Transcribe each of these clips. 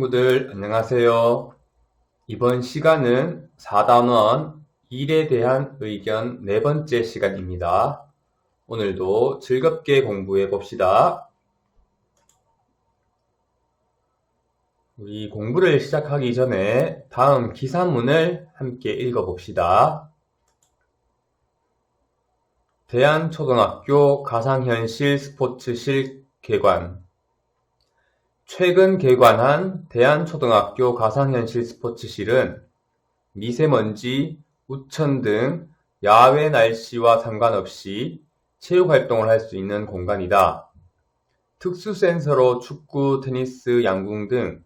친구들 안녕하세요. 이번 시간은 4단원 일에 대한 의견 네 번째 시간입니다. 오늘도 즐겁게 공부해 봅시다. 우리 공부를 시작하기 전에 다음 기사문을 함께 읽어봅시다. 대한초등학교 가상현실 스포츠실 개관. 최근 개관한 대한초등학교 가상현실 스포츠실은 미세먼지, 우천 등 야외 날씨와 상관없이 체육활동을 할 수 있는 공간이다. 특수 센서로 축구, 테니스, 양궁 등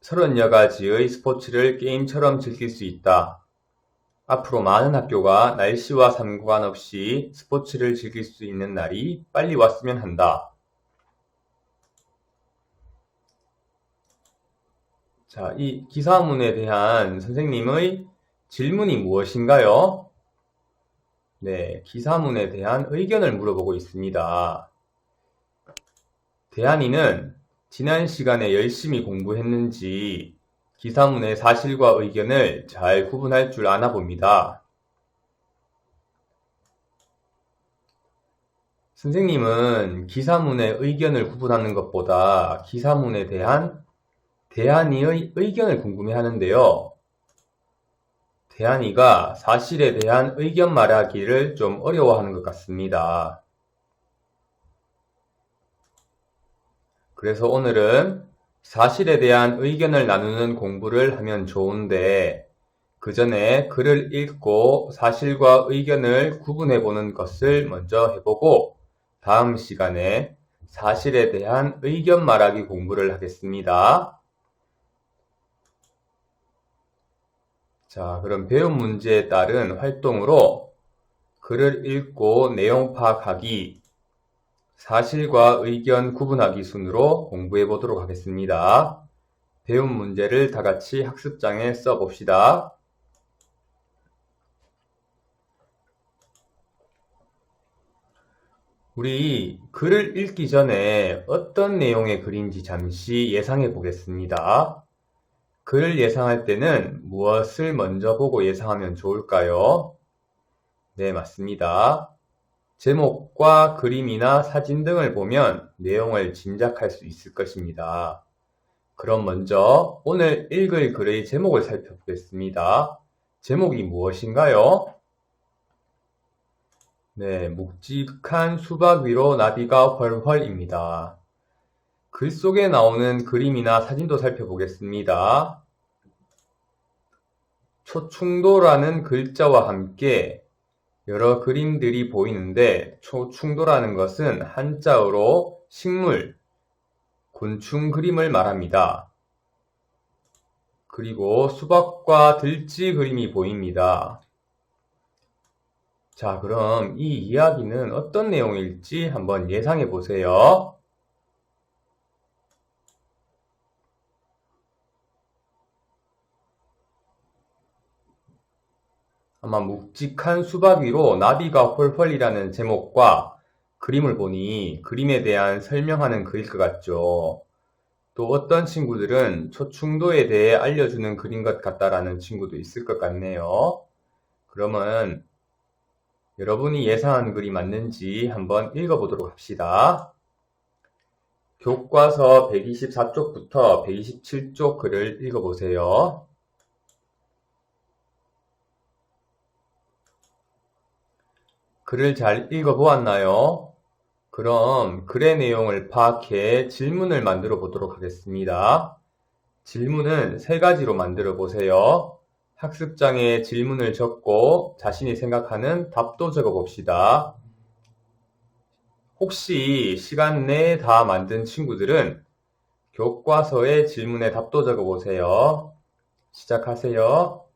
30여 가지의 스포츠를 게임처럼 즐길 수 있다. 앞으로 많은 학교가 날씨와 상관없이 스포츠를 즐길 수 있는 날이 빨리 왔으면 한다. 자, 이 기사문에 대한 선생님의 질문이 무엇인가요? 네, 기사문에 대한 의견을 물어보고 있습니다. 대한이는 지난 시간에 열심히 공부했는지 기사문의 사실과 의견을 잘 구분할 줄 아나 봅니다. 선생님은 기사문의 의견을 구분하는 것보다 기사문에 대한 대한이의 의견을 궁금해하는데요. 대한이가 사실에 대한 의견 말하기를 좀 어려워하는 것 같습니다. 그래서 오늘은 사실에 대한 의견을 나누는 공부를 하면 좋은데 그 전에 글을 읽고 사실과 의견을 구분해보는 것을 먼저 해보고 다음 시간에 사실에 대한 의견 말하기 공부를 하겠습니다. 자, 그럼 배운 문제에 따른 활동으로 글을 읽고 내용 파악하기, 사실과 의견 구분하기 순으로 공부해 보도록 하겠습니다. 배운 문제를 다 같이 학습장에 써봅시다. 우리 글을 읽기 전에 어떤 내용의 글인지 잠시 예상해 보겠습니다. 글을 예상할 때는 무엇을 먼저 보고 예상하면 좋을까요? 네, 맞습니다. 제목과 그림이나 사진 등을 보면 내용을 짐작할 수 있을 것입니다. 그럼 먼저 오늘 읽을 글의 제목을 살펴보겠습니다. 제목이 무엇인가요? 네, 묵직한 수박 위로 나비가 훨훨입니다. 글 속에 나오는 그림이나 사진도 살펴보겠습니다. 초충도라는 글자와 함께 여러 그림들이 보이는데 초충도라는 것은 한자어로 식물, 곤충 그림을 말합니다. 그리고 수박과 들쥐 그림이 보입니다. 자, 그럼 이 이야기는 어떤 내용일지 한번 예상해 보세요. 아마 묵직한 수박 위로 나비가 홀홀이라는 제목과 그림을 보니 그림에 대한 설명하는 글일 것 같죠. 또 어떤 친구들은 초충도에 대해 알려주는 글인 것 같다라는 친구도 있을 것 같네요. 그러면 여러분이 예상한 글이 맞는지 한번 읽어보도록 합시다. 교과서 124쪽부터 127쪽 글을 읽어보세요. 글을 잘 읽어보았나요? 그럼 글의 내용을 파악해 질문을 만들어 보도록 하겠습니다. 질문은 세 가지로 만들어 보세요. 학습장에 질문을 적고 자신이 생각하는 답도 적어 봅시다. 혹시 시간 내에 다 만든 친구들은 교과서의 질문에 답도 적어 보세요. 시작하세요.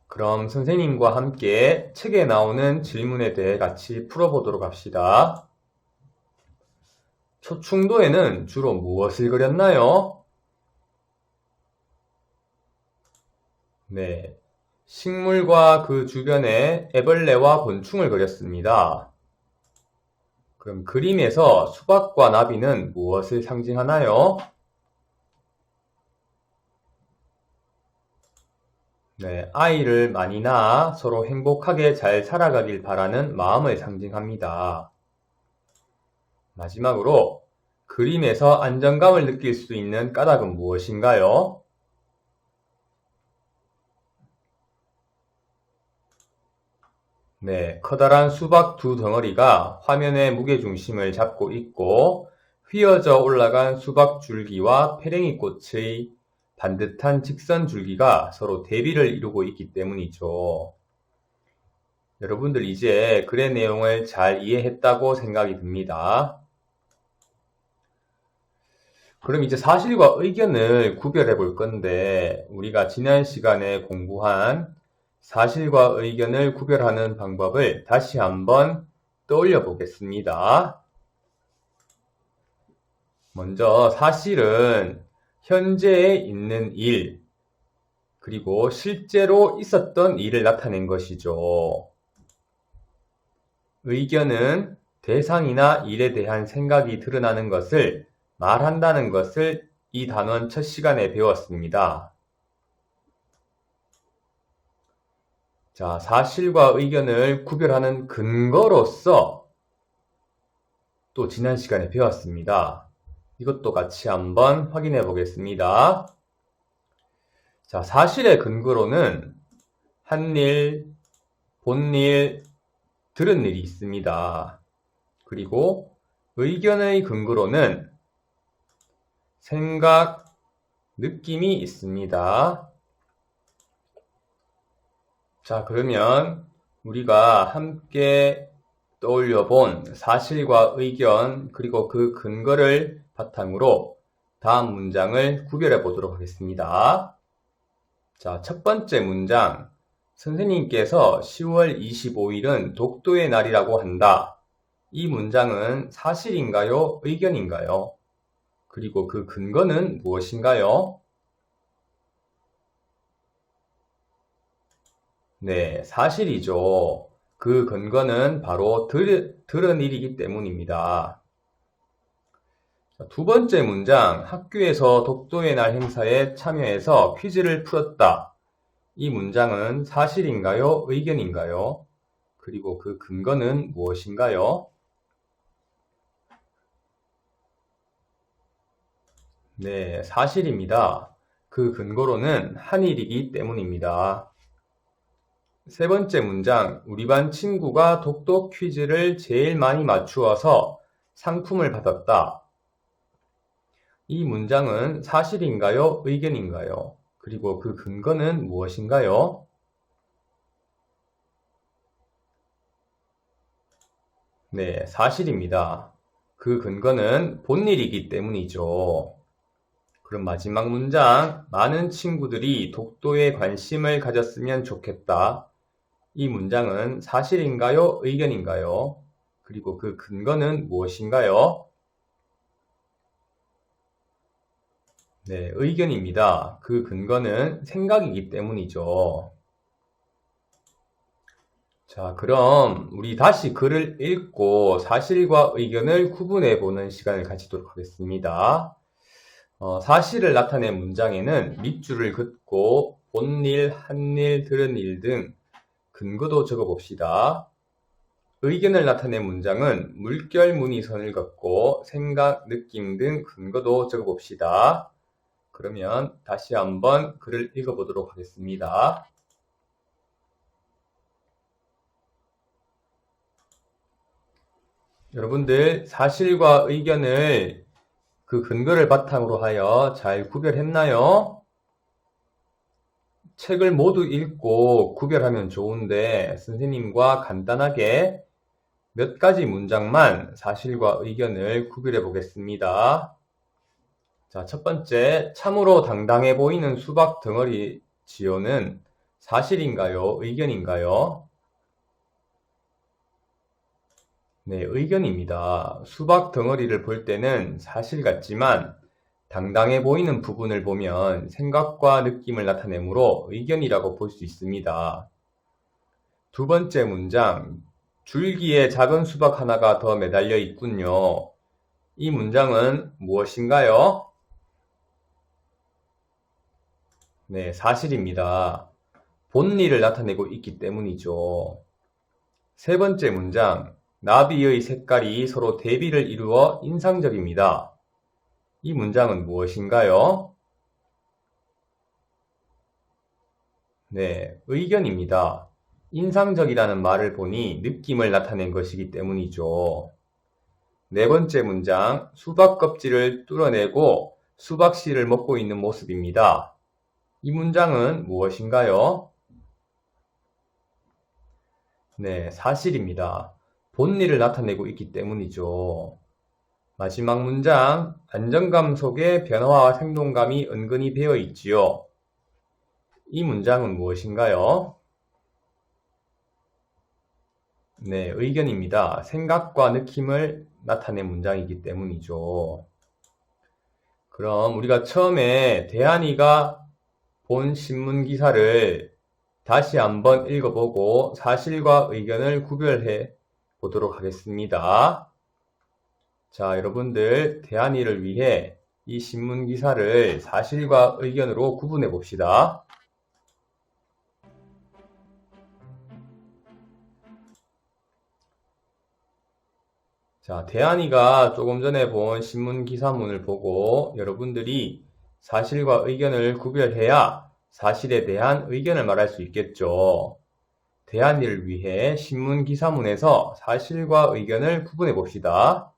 그럼 선생님과 함께 책에 나오는 질문에 대해 같이 풀어보도록 합시다. 초충도에는 주로 무엇을 그렸나요? 네, 식물과 그 주변에 애벌레와 곤충을 그렸습니다. 그럼 그림에서 수박과 나비는 무엇을 상징하나요? 네, 아이를 많이 낳아 서로 행복하게 잘 살아가길 바라는 마음을 상징합니다. 마지막으로 그림에서 안정감을 느낄 수 있는 까닭은 무엇인가요? 네, 커다란 수박 두 덩어리가 화면의 무게중심을 잡고 있고 휘어져 올라간 수박 줄기와 페랭이 꽃의 반듯한 직선 줄기가 서로 대비를 이루고 있기 때문이죠. 여러분들 이제 글의 내용을 잘 이해했다고 생각이 듭니다. 그럼 이제 사실과 의견을 구별해 볼 건데 우리가 지난 시간에 공부한 사실과 의견을 구별하는 방법을 다시 한번 떠올려 보겠습니다. 먼저 사실은 현재에 있는 일, 그리고 실제로 있었던 일을 나타낸 것이죠. 의견은 대상이나 일에 대한 생각이 드러나는 것을 말한다는 것을 이 단원 첫 시간에 배웠습니다. 자, 사실과 의견을 구별하는 근거로서 또 지난 시간에 배웠습니다. 이것도 같이 한번 확인해 보겠습니다. 자, 사실의 근거로는 한 일, 본 일, 들은 일이 있습니다. 그리고 의견의 근거로는 생각, 느낌이 있습니다. 자, 그러면 우리가 함께 떠올려 본 사실과 의견, 그리고 그 근거를 바탕으로 다음 문장을 구별해 보도록 하겠습니다. 자, 첫 번째 문장. 선생님께서 10월 25일은 독도의 날이라고 한다. 이 문장은 사실인가요? 의견인가요? 그리고 그 근거는 무엇인가요? 네, 사실이죠. 그 근거는 바로 들은 일이기 때문입니다. 두 번째 문장, 학교에서 독도의 날 행사에 참여해서 퀴즈를 풀었다. 이 문장은 사실인가요? 의견인가요? 그리고 그 근거는 무엇인가요? 네, 사실입니다. 그 근거로는 한 일이기 때문입니다. 세 번째 문장, 우리 반 친구가 독도 퀴즈를 제일 많이 맞추어서 상품을 받았다. 이 문장은 사실인가요? 의견인가요? 그리고 그 근거는 무엇인가요? 네, 사실입니다. 그 근거는 본 일이기 때문이죠. 그럼 마지막 문장, 많은 친구들이 독도에 관심을 가졌으면 좋겠다. 이 문장은 사실인가요? 의견인가요? 그리고 그 근거는 무엇인가요? 네, 의견입니다. 그 근거는 생각이기 때문이죠. 자, 그럼 우리 다시 글을 읽고 사실과 의견을 구분해 보는 시간을 가지도록 하겠습니다. 사실을 나타낸 문장에는 밑줄을 긋고 본 일, 한 일, 들은 일 등 근거도 적어봅시다. 의견을 나타낸 문장은 물결 무늬선을 긋고 생각, 느낌 등 근거도 적어봅시다. 그러면 다시 한번 글을 읽어보도록 하겠습니다. 여러분들 사실과 의견을 그 근거를 바탕으로 하여 잘 구별했나요? 책을 모두 읽고 구별하면 좋은데 선생님과 간단하게 몇 가지 문장만 사실과 의견을 구별해 보겠습니다. 자, 첫 번째, 참으로 당당해 보이는 수박 덩어리 지요는 사실인가요? 의견인가요? 네, 의견입니다. 수박 덩어리를 볼 때는 사실 같지만 당당해 보이는 부분을 보면 생각과 느낌을 나타내므로 의견이라고 볼 수 있습니다. 두 번째 문장, 줄기에 작은 수박 하나가 더 매달려 있군요. 이 문장은 무엇인가요? 네, 사실입니다. 본일을 나타내고 있기 때문이죠. 세 번째 문장, 나비의 색깔이 서로 대비를 이루어 인상적입니다. 이 문장은 무엇인가요? 네, 의견입니다. 인상적이라는 말을 보니 느낌을 나타낸 것이기 때문이죠. 네 번째 문장, 수박 껍질을 뚫어내고 수박씨를 먹고 있는 모습입니다. 이 문장은 무엇인가요? 네, 사실입니다. 본일을 나타내고 있기 때문이죠. 마지막 문장, 안정감 속에 변화와 생동감이 은근히 배어 있지요. 이 문장은 무엇인가요? 네, 의견입니다. 생각과 느낌을 나타낸 문장이기 때문이죠. 그럼 우리가 처음에 대한이가 본 신문 기사를 다시 한번 읽어보고 사실과 의견을 구별해 보도록 하겠습니다. 자, 여러분들 대한이를 위해 이 신문 기사를 사실과 의견으로 구분해 봅시다. 자, 대한이가 조금 전에 본 신문 기사문을 보고 여러분들이 사실과 의견을 구별해야 사실에 대한 의견을 말할 수 있겠죠. 대한이를 위해 신문 기사문에서 사실과 의견을 구분해 봅시다.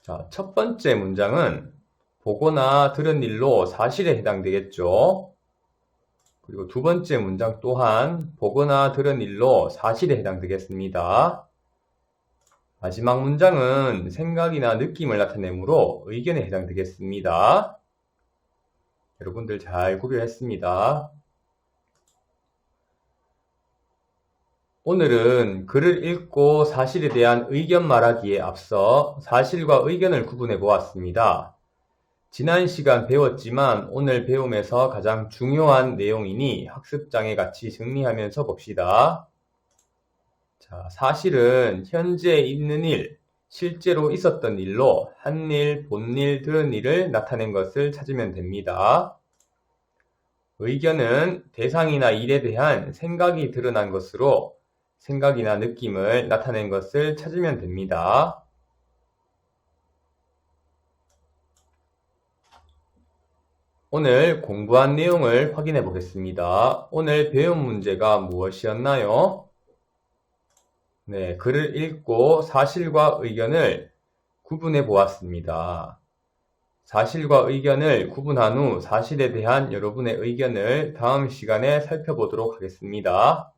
자, 첫 번째 문장은 보거나 들은 일로 사실에 해당되겠죠. 그리고 두 번째 문장 또한 보거나 들은 일로 사실에 해당되겠습니다. 마지막 문장은 생각이나 느낌을 나타내므로 의견에 해당되겠습니다. 여러분들 잘 구별했습니다. 오늘은 글을 읽고 사실에 대한 의견 말하기에 앞서 사실과 의견을 구분해 보았습니다. 지난 시간 배웠지만 오늘 배움에서 가장 중요한 내용이니 학습장에 같이 정리하면서 봅시다. 자, 사실은 현재 있는 일, 실제로 있었던 일로 한 일, 본 일, 들은 일을 나타낸 것을 찾으면 됩니다. 의견은 대상이나 일에 대한 생각이 드러난 것으로 생각이나 느낌을 나타낸 것을 찾으면 됩니다. 오늘 공부한 내용을 확인해 보겠습니다. 오늘 배운 문제가 무엇이었나요? 네, 글을 읽고 사실과 의견을 구분해 보았습니다. 사실과 의견을 구분한 후 사실에 대한 여러분의 의견을 다음 시간에 살펴보도록 하겠습니다.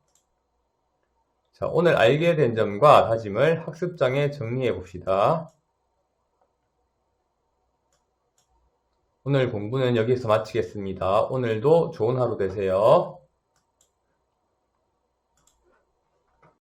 자, 오늘 알게 된 점과 다짐을 학습장에 정리해 봅시다. 오늘 공부는 여기서 마치겠습니다. 오늘도 좋은 하루 되세요.